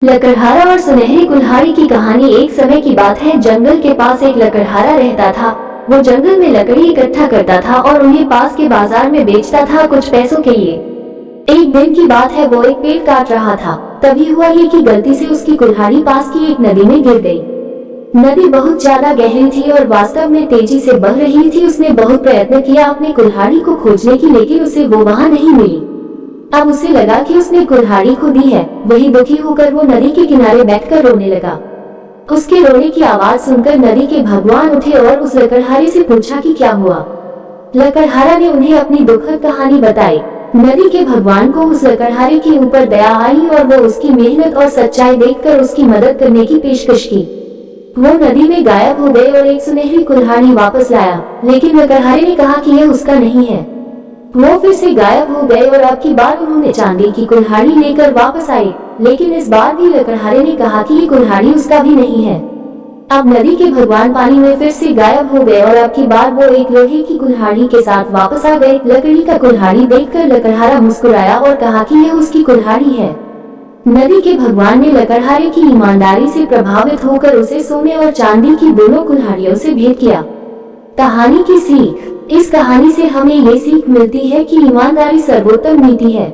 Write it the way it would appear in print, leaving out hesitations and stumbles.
लकड़हारा और सुनहरी कुल्हाड़ी की कहानी। एक समय की बात है, जंगल के पास एक लकड़हारा रहता था। वो जंगल में लकड़ी इकट्ठा करता था और उन्हें पास के बाजार में बेचता था कुछ पैसों के लिए। एक दिन की बात है, वो एक पेड़ काट रहा था। तभी हुआ ये कि गलती से उसकी कुल्हाड़ी पास की एक नदी में गिर गई। नदी बहुत ज्यादा गहरी थी और वास्तव में तेजी से बह रही थी। उसने बहुत प्रयत्न किया अपनी कुल्हाड़ी को खोजने की, लेकिन उसे वो वहाँ नहीं मिली। अब उसे लगा कि उसने कुल्हाड़ी खो दी है। वही दुखी होकर वो नदी के किनारे बैठकर रोने लगा। उसके रोने की आवाज सुनकर नदी के भगवान उठे और उस लकड़हारे से पूछा कि क्या हुआ। लकड़हारा ने उन्हें अपनी दुखद कहानी बताई। नदी के भगवान को उस लकड़हारे के ऊपर दया आई और वो उसकी मेहनत और सच्चाई देखकर उसकी मदद करने की पेशकश की। वो नदी में गायब हो गए और एक सुनहरी कुल्हाड़ी वापस लाया, लेकिन लकड़हारे ने कहा कि यह उसका नहीं है। वो फिर से गायब हो गए और अब की बार उन्होंने चांदी की कुल्हाड़ी लेकर वापस आए, लेकिन इस बार भी लकड़हारे ने कहा कि ये कुल्हाड़ी उसका भी नहीं है। अब नदी के भगवान पानी में फिर से गायब हो गए और अब की बार वो एक लोहे की कुल्हाड़ी के साथ वापस आ गए। लकड़ी का कुल्हाड़ी देखकर लकड़हारा मुस्कुराया और कहा कि यह उसकी कुल्हाड़ी है। नदी के भगवान ने लकड़हारे की ईमानदारी से प्रभावित होकर उसे सोने और चांदी की दोनों कुल्हाड़ियों से भेंट किया। कहानी की सीख। इस कहानी से हमें ये सीख मिलती है कि ईमानदारी सर्वोत्तम नीति है।